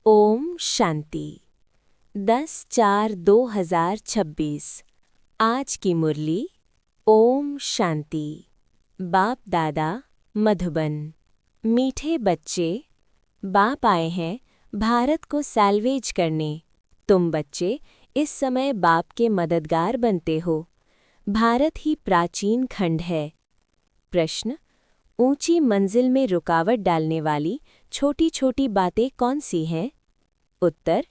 ओम शांति 10/4/2026। आज की मुरली। ओम शांति। बाप दादा मधुबन। मीठे बच्चे, बाप आए हैं भारत को सैल्वेज करने। तुम बच्चे इस समय बाप के मददगार बनते हो। भारत ही प्राचीन खंड है। प्रश्न: ऊंची मंजिल में रुकावट डालने वाली छोटी छोटी बातें कौन सी हैं? उत्तर: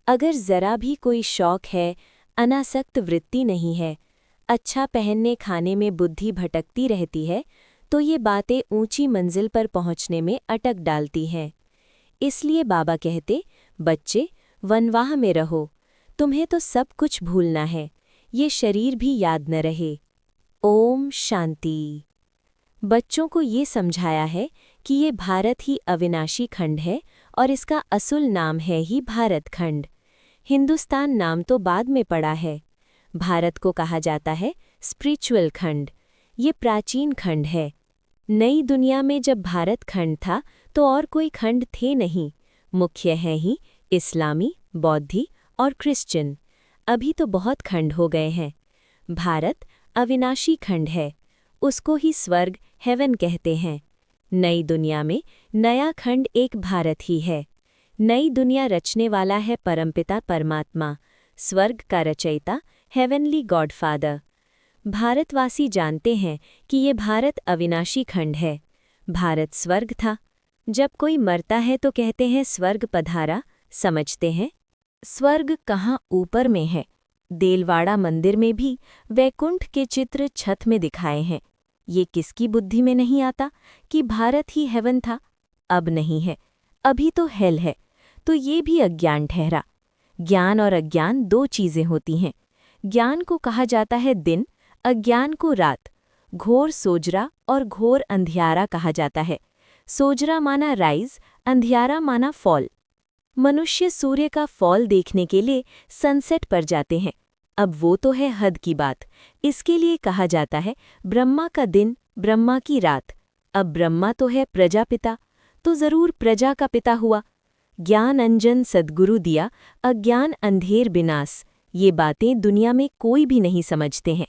अगर जरा भी कोई शौक है, अनासक्त वृत्ति नहीं है, अच्छा पहनने खाने में बुद्धि भटकती रहती है, तो ये बातें ऊंची मंजिल पर पहुंचने में अटक डालती हैं। इसलिए बाबा कहते, बच्चे वनवाह में रहो, तुम्हें तो सब कुछ भूलना है, ये शरीर भी याद न रहे। ओम शांति। बच्चों को ये समझाया है कि ये भारत ही अविनाशी खंड है और इसका असुल नाम है ही भारत खंड। हिंदुस्तान नाम तो बाद में पड़ा है। भारत को कहा जाता है स्पिरिचुअल खंड। ये प्राचीन खंड है। नई दुनिया में जब भारत खंड था तो और कोई खंड थे नहीं, मुख्य हैं ही इस्लामी, बौद्धि और क्रिश्चियन। अभी तो बहुत खंड हो गए हैं। भारत अविनाशी खंड है, उसको ही स्वर्ग हेवन कहते हैं। नई दुनिया में नया खंड एक भारत ही है। नई दुनिया रचने वाला है परमपिता परमात्मा, स्वर्ग का रचयिता, हेवनली गॉडफादर। भारतवासी जानते हैं कि ये भारत अविनाशी खंड है। भारत स्वर्ग था। जब कोई मरता है तो कहते हैं स्वर्ग पधारा, समझते हैं? स्वर्ग कहाँ ऊपर में है। देलवाड़ा मंदिर में भी वैकुंठ के चित्र छत में दिखाए हैं। ये किसकी बुद्धि में नहीं आता कि भारत ही हेवन था? अब नहीं है, अभी तो हेल है। तो ये भी अज्ञान ठहरा। ज्ञान और अज्ञान दो चीजें होती हैं। ज्ञान को कहा जाता है दिन, अज्ञान को रात। घोर सोजरा और घोर अंधियारा कहा जाता है। सोजरा माना राइज, अंधियारा माना फॉल। मनुष्य सूर्य का फॉल देखने के लिए सनसेट पर जाते हैं। अब वो तो है हद की बात। इसके लिए कहा जाता है ब्रह्मा का दिन, ब्रह्मा की रात। अब ब्रह्मा तो है प्रजापिता, तो जरूर प्रजा का पिता हुआ। ज्ञान अंजन सद्गुरु दिया, अज्ञान अंधेर विनाश। ये बातें दुनिया में कोई भी नहीं समझते हैं।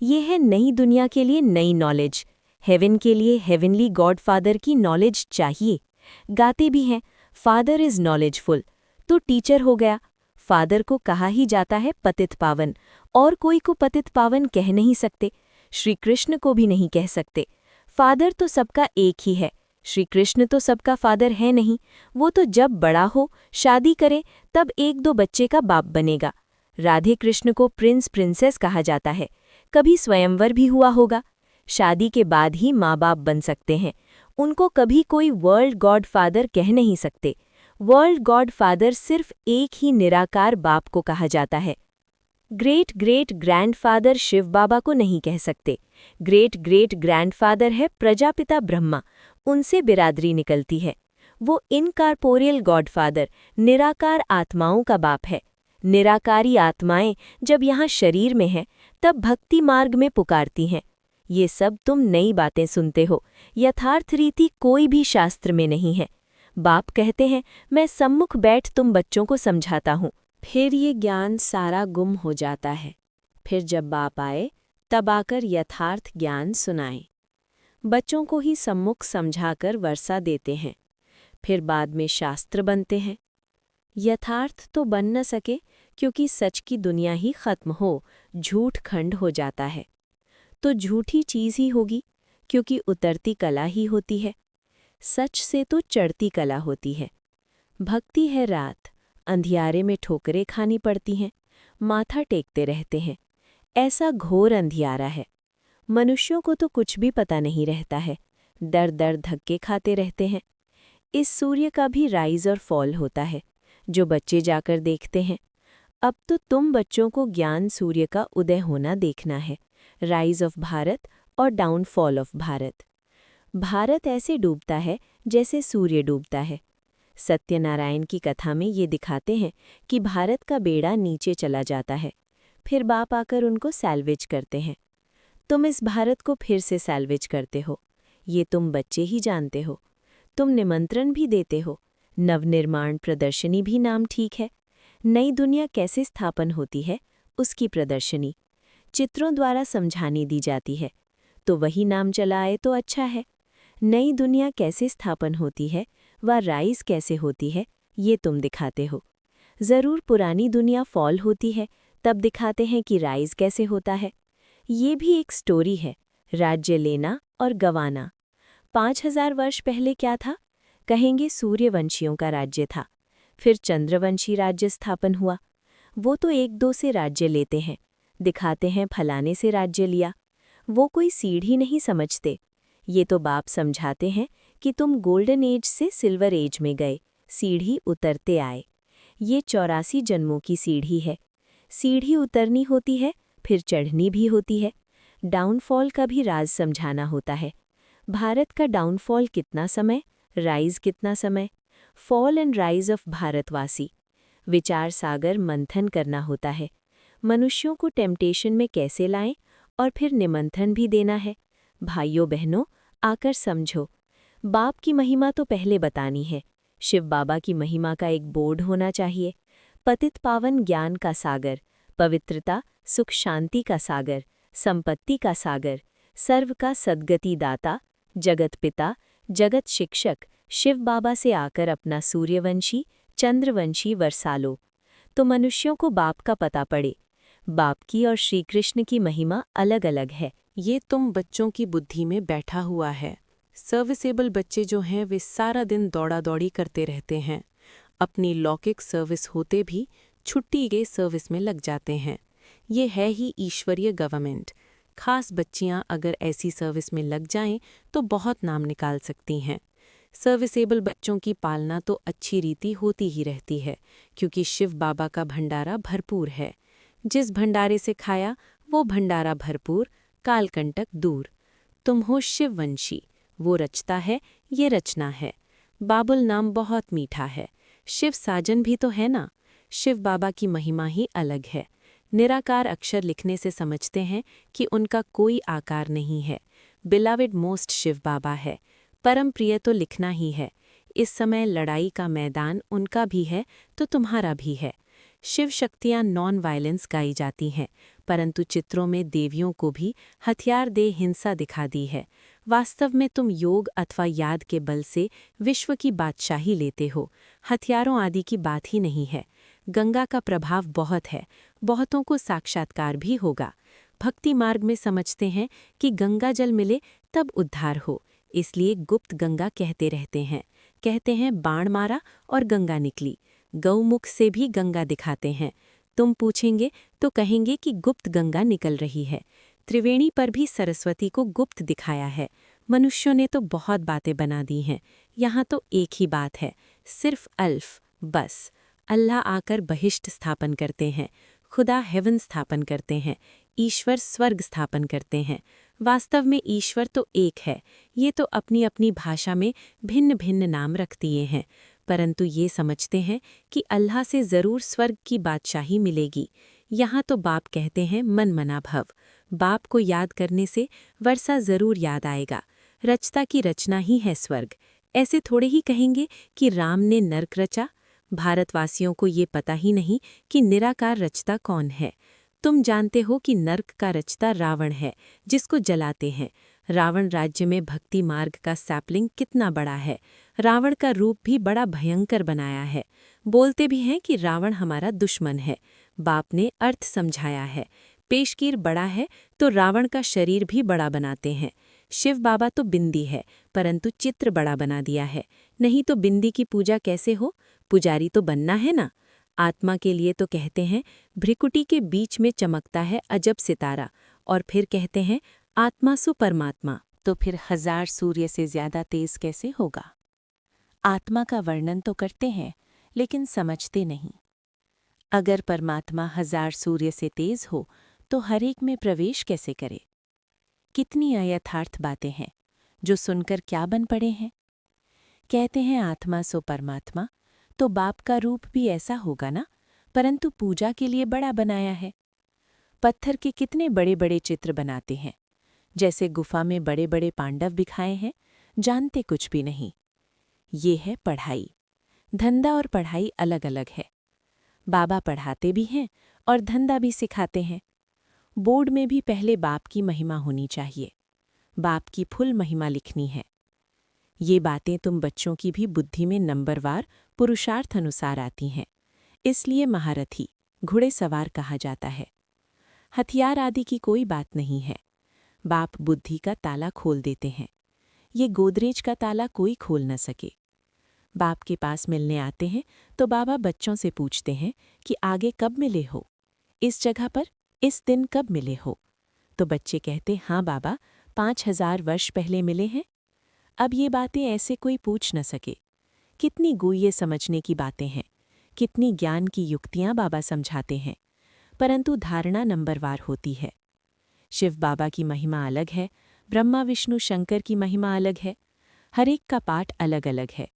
ये है नई दुनिया के लिए नई नॉलेज। हेवन के लिए हेवनली गॉडफादर की नॉलेज चाहिए। गाते भी हैं फादर इज नॉलेजफुल, तो टीचर हो गया। फादर को कहा ही जाता है पतित पावन, और कोई को पतित पावन कह नहीं सकते। श्री कृष्ण को भी नहीं कह सकते। फादर तो सबका एक ही है। श्री कृष्ण तो सबका फादर है नहीं। वो तो जब बड़ा हो, शादी करे, तब एक दो बच्चे का बाप बनेगा। राधे कृष्ण को प्रिंस प्रिंसेस कहा जाता है। कभी स्वयंवर भी हुआ होगा। शादी के बाद ही माँ बाप बन सकते हैं। उनको कभी कोई वर्ल्ड गॉड फादर कह नहीं सकते। वर्ल्ड गॉड फादर सिर्फ एक ही निराकार बाप को कहा जाता है। ग्रेट ग्रेट ग्रैंडफादर शिव बाबा को नहीं कह सकते। ग्रेट ग्रेट ग्रैंडफादर है प्रजापिता ब्रह्मा, उनसे बिरादरी निकलती है। वो इनकॉर्पोरियल गॉडफादर, निराकार आत्माओं का बाप है। निराकारी आत्माएं जब यहाँ शरीर में हैं, तब भक्ति मार्ग में पुकारती हैं। ये सब तुम नई बातें सुनते हो, यथार्थ रीति कोई भी शास्त्र में नहीं है। बाप कहते हैं मैं सम्मुख बैठ तुम बच्चों को समझाता हूँ। फिर ये ज्ञान सारा गुम हो जाता है। फिर जब बाप आए तब आकर यथार्थ ज्ञान सुनाए। बच्चों को ही सम्मुख समझाकर वर्षा देते हैं। फिर बाद में शास्त्र बनते हैं। यथार्थ तो बन न सके क्योंकि सच की दुनिया ही खत्म हो, झूठ खंड हो जाता है। तो झूठी चीज ही होगी क्योंकि उतरती कला ही होती है। सच से तो चढ़ती कला होती है। भक्ति है रात, अंधियारे में ठोकरें खानी पड़ती हैं, माथा टेकते रहते हैं। ऐसा घोर अंधियारा है। मनुष्यों को तो कुछ भी पता नहीं रहता है, दर दर धक्के खाते रहते हैं। इस सूर्य का भी राइज और फॉल होता है, जो बच्चे जाकर देखते हैं। अब तो तुम बच्चों को ज्ञान सूर्य का उदय होना देखना है, राइज ऑफ भारत और डाउनफॉल ऑफ भारत। भारत ऐसे डूबता है जैसे सूर्य डूबता है। सत्यनारायण की कथा में ये दिखाते हैं कि भारत का बेड़ा नीचे चला जाता है, फिर बाप आकर उनको सैल्वेज करते हैं। तुम इस भारत को फिर से सैल्वेज करते हो, ये तुम बच्चे ही जानते हो। तुम निमंत्रण भी देते हो, नवनिर्माण प्रदर्शनी भी नाम ठीक है। नई दुनिया कैसे स्थापन होती है, उसकी प्रदर्शनी चित्रों द्वारा समझाने दी जाती है, तो वही नाम चला आए तो अच्छा है। नई दुनिया कैसे स्थापन होती है व राइज कैसे होती है, ये तुम दिखाते हो। ज़रूर पुरानी दुनिया फॉल होती है, तब दिखाते हैं कि राइज कैसे होता है। ये भी एक स्टोरी है, राज्य लेना और गंवाना। 5000 वर्ष पहले क्या था? कहेंगे सूर्यवंशियों का राज्य था। फिर चंद्रवंशी राज्य स्थापन हुआ। वो तो एक दो से राज्य लेते हैं, दिखाते हैं फलाने से राज्य लिया। वो कोई सीढ़ी नहीं समझते। ये तो बाप समझाते हैं कि तुम गोल्डन एज से सिल्वर एज में गए, सीढ़ी उतरते आए। ये 84 जन्मों की सीढ़ी है। सीढ़ी उतरनी होती है, फिर चढ़नी भी होती है। डाउनफॉल का भी राज समझाना होता है। भारत का डाउनफॉल कितना समय, राइज कितना समय। फॉल एंड राइज ऑफ भारतवासी। विचार सागर मंथन करना होता है। मनुष्यों को टेम्पटेशन में कैसे लाएं, और फिर निमंथन भी देना है। भाइयों बहनों, आकर समझो। बाप की महिमा तो पहले बतानी है। शिव बाबा की महिमा का एक बोर्ड होना चाहिए। पतित पावन ज्ञान का सागर, पवित्रता सुख शांति का सागर, संपत्ति का सागर, सर्व का सद्गति दाता, जगत पिता, जगत शिक्षक शिव बाबा से आकर अपना सूर्यवंशी चंद्रवंशी वर्षा लो, तो मनुष्यों को बाप का पता पड़े। बाप की और श्री कृष्ण की महिमा अलग अलग है। ये तुम बच्चों की बुद्धि में बैठा हुआ है। सर्विसेबल बच्चे जो हैं वे सारा दिन दौड़ा दौड़ी करते रहते हैं। अपनी लौकिक सर्विस होते भी छुट्टी के सर्विस में लग जाते हैं। ये है ही ईश्वरीय गवर्नमेंट। खास बच्चियां अगर ऐसी सर्विस में लग जाएं तो बहुत नाम निकाल सकती हैं। सर्विसेबल बच्चों की पालना तो अच्छी रीति होती ही रहती है, क्योंकि शिव बाबा का भंडारा भरपूर है। जिस भंडारे से खाया वो भंडारा भरपूर, कालकंटक दूर। तुम हो शिववंशी, वो रचता है, ये रचना है। बाबुल नाम बहुत मीठा है। शिव साजन भी तो है ना। शिव बाबा की महिमा ही अलग है। निराकार अक्षर लिखने से समझते हैं कि उनका कोई आकार नहीं है। बिलावेड मोस्ट शिव बाबा है। परम प्रिय तो लिखना ही है। इस समय लड़ाई का मैदान उनका भी है तो तुम्हारा भी है। शिव शक्तियाँ नॉन वायलेंस गाई जाती हैं, परंतु चित्रों में देवियों को भी हथियार दे हिंसा दिखा दी है। वास्तव में तुम योग अथवा याद के बल से विश्व की बादशाही लेते हो, हथियारों आदि की बात ही नहीं है। गंगा का प्रभाव बहुत है, बहुतों को साक्षात्कार भी होगा। भक्ति मार्ग में समझते हैं कि गंगा जल मिले तब उद्धार हो, इसलिए गुप्त गंगा कहते रहते हैं। कहते हैं बाण मारा और गंगा निकली। गौमुख से भी गंगा दिखाते हैं। तुम पूछेंगे तो कहेंगे कि गुप्त गंगा निकल रही है। त्रिवेणी पर भी सरस्वती को गुप्त दिखाया है। मनुष्यों ने तो बहुत बातें बना दी हैं। यहाँ तो एक ही बात है, सिर्फ अल्फ, बस। अल्लाह आकर बहिष्ट स्थापन करते हैं, खुदा हेवन स्थापन करते हैं, ईश्वर स्वर्ग स्थापन करते हैं। वास्तव में ईश्वर तो एक है। ये तो अपनी अपनी भाषा में भिन्न भिन्न नाम रख दिए हैं, परंतु ये समझते हैं कि अल्लाह से ज़रूर स्वर्ग की बादशाही मिलेगी। यहाँ तो बाप कहते हैं मन मना भव। बाप को याद करने से वर्षा ज़रूर याद आएगा। रचता की रचना ही है स्वर्ग। ऐसे थोड़े ही कहेंगे कि राम ने नर्क रचा। भारतवासियों को ये पता ही नहीं कि निराकार रचता कौन है। तुम जानते हो कि नर्क का रचता रावण है, जिसको जलाते हैं। रावण राज्य में भक्ति मार्ग का सैपलिंग कितना बड़ा है। रावण का रूप भी बड़ा भयंकर बनाया है। बोलते भी हैं कि रावण हमारा दुश्मन है। बाप ने अर्थ समझाया है। पेशकीर बड़ा है तो रावण का शरीर भी बड़ा बनाते हैं। शिव बाबा तो बिंदी है, परंतु चित्र बड़ा बना दिया है। नहीं तो बिंदी की पूजा कैसे हो? पुजारी तो बनना है ना। आत्मा के लिए तो कहते हैं भ्रिकुटी के बीच में चमकता है अजब सितारा, और फिर कहते हैं आत्मा सु परमात्मा। तो फिर 1000 सूर्य से ज्यादा तेज कैसे होगा? आत्मा का वर्णन तो करते हैं, लेकिन समझते नहीं। अगर परमात्मा 1000 सूर्य से तेज हो तो हर एक में प्रवेश कैसे करे? कितनी अयथार्थ बातें हैं, जो सुनकर क्या बन पड़े हैं। कहते हैं आत्मा सो परमात्मा, तो बाप का रूप भी ऐसा होगा ना, परंतु पूजा के लिए बड़ा बनाया है। पत्थर के कितने बड़े बड़े चित्र बनाते हैं, जैसे गुफा में बड़े बड़े पांडव दिखाए हैं, जानते कुछ भी नहीं। ये है पढ़ाई। धंधा और पढ़ाई अलग अलग है। बाबा पढ़ाते भी हैं और धंधा भी सिखाते हैं। बोर्ड में भी पहले बाप की महिमा होनी चाहिए। बाप की फुल महिमा लिखनी है। ये बातें तुम बच्चों की भी बुद्धि में नंबरवार पुरुषार्थ अनुसार आती हैं। इसलिए महारथी, घुड़ेसवार कहा जाता है। हथियार आदि की कोई बात नहीं है। बाप बुद्धि का ताला खोल देते हैं। ये गोदरेज का ताला कोई खोल न सके। बाप के पास मिलने आते हैं तो बाबा बच्चों से पूछते हैं कि आगे कब मिले हो, इस जगह पर, इस दिन कब मिले हो। तो बच्चे कहते, हाँ बाबा, 5000 वर्ष पहले मिले हैं। अब ये बातें ऐसे कोई पूछ न सके। कितनी गुह्य समझने की बातें हैं, कितनी ज्ञान की युक्तियां बाबा समझाते हैं, परंतु धारणा नंबरवार होती है। शिव बाबा की महिमा अलग है, ब्रह्मा विष्णु शंकर की महिमा अलग है। हर एक का पाठ अलग अलग है,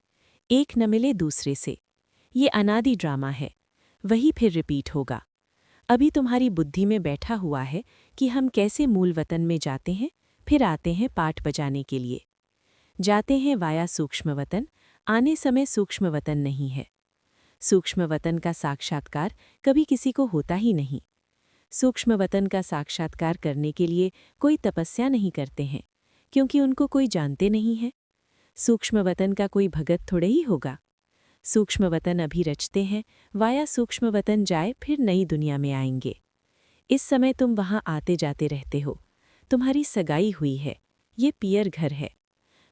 एक न मिले दूसरे से। ये अनादि ड्रामा है, वही फिर रिपीट होगा। अभी तुम्हारी बुद्धि में बैठा हुआ है कि हम कैसे मूल वतन में जाते हैं, फिर आते हैं पाठ बजाने के लिए। जाते हैं वाया सूक्ष्म वतन, आने समय सूक्ष्म वतन नहीं है। सूक्ष्म वतन का साक्षात्कार कभी किसी को होता ही नहीं। सूक्ष्म वतन का साक्षात्कार करने के लिए कोई तपस्या नहीं करते हैं, क्योंकि उनको कोई जानते नहीं है। सूक्ष्म वतन का कोई भगत थोड़े ही होगा। सूक्ष्म वतन अभी रचते हैं, वाया सूक्ष्म वतन जाए फिर नई दुनिया में आएंगे। इस समय तुम वहां आते जाते रहते हो। तुम्हारी सगाई हुई है, ये पियर घर है।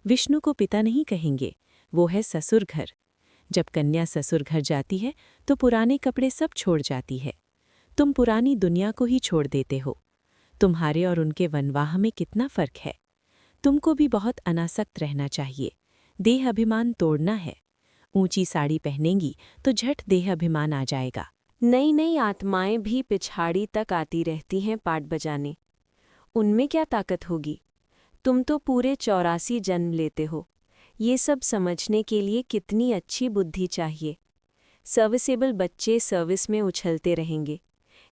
विष्णु को पिता नहीं कहेंगे, वो है ससुर घर। जब कन्या ससुर घर जाती है तो पुराने कपड़े सब छोड़ जाती है। तुम पुरानी दुनिया को ही छोड़ देते हो। तुम्हारे और उनके वनवाह में कितना फर्क है। तुमको भी बहुत अनासक्त रहना चाहिए। देह अभिमान तोड़ना है। ऊंची साड़ी पहनेंगी तो झट देह अभिमान आ जाएगा। नई नई आत्माएं भी पिछाड़ी तक आती रहती हैं पाठ बजाने। उनमें क्या ताकत होगी? तुम तो पूरे 84 जन्म लेते हो। ये सब समझने के लिए कितनी अच्छी बुद्धि चाहिए। सर्विसेबल बच्चे सर्विस में उछलते रहेंगे।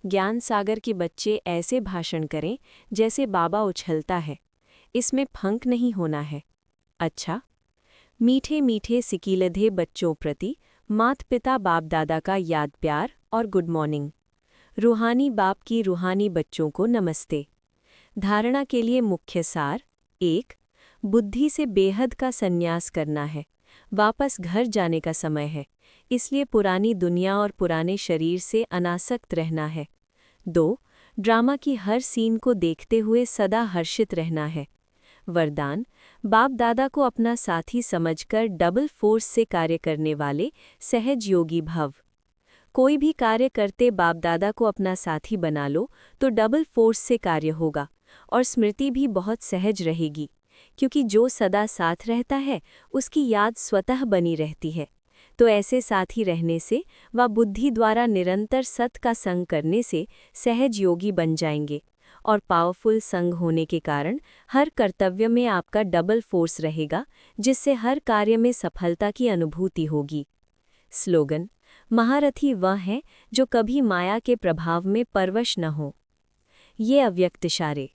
ज्ञान सागर के बच्चे ऐसे भाषण करें जैसे बाबा उछलता है। इसमें फंक नहीं होना है। अच्छा, मीठे मीठे सिकीलधे बच्चों प्रति मात पिता बाप दादा का याद प्यार और गुड मॉर्निंग। रूहानी बाप की रूहानी बच्चों को नमस्ते। धारणा के लिए मुख्य सार 1. बुद्धि से बेहद का संन्यास करना है। वापस घर जाने का समय है, इसलिए पुरानी दुनिया और पुराने शरीर से अनासक्त रहना है। 2. ड्रामा की हर सीन को देखते हुए सदा हर्षित रहना है। वरदान: बाप दादा को अपना साथी समझकर डबल फोर्स से कार्य करने वाले सहज योगी भव। कोई भी कार्य करते बाप दादा को अपना साथी बना लो तो डबल फोर्स से कार्य होगा और स्मृति भी बहुत सहज रहेगी, क्योंकि जो सदा साथ रहता है उसकी याद स्वतः बनी रहती है। तो ऐसे साथी रहने से व बुद्धि द्वारा निरंतर सत का संग करने से सहज योगी बन जाएंगे और पावरफुल संग होने के कारण हर कर्तव्य में आपका डबल फोर्स रहेगा, जिससे हर कार्य में सफलता की अनुभूति होगी। स्लोगन: महारथी वह है जो कभी माया के प्रभाव में परवश न हो। ये अव्यक्त इशारे: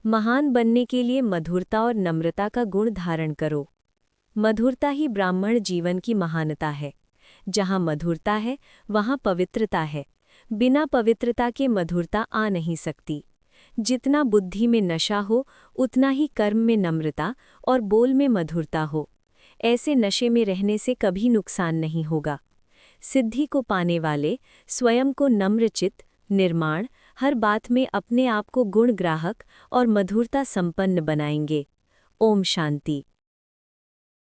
महान बनने के लिए मधुरता और नम्रता का गुण धारण करो। मधुरता ही ब्राह्मण जीवन की महानता है। जहाँ मधुरता है वहाँ पवित्रता है। बिना पवित्रता के मधुरता आ नहीं सकती। जितना बुद्धि में नशा हो उतना ही कर्म में नम्रता और बोल में मधुरता हो। ऐसे नशे में रहने से कभी नुकसान नहीं होगा। सिद्धि को पाने वाले स्वयं को नम्रचित, निर्माण, हर बात में अपने आप को गुणग्राहक और मधुरता संपन्न बनाएंगे। ओम शांति।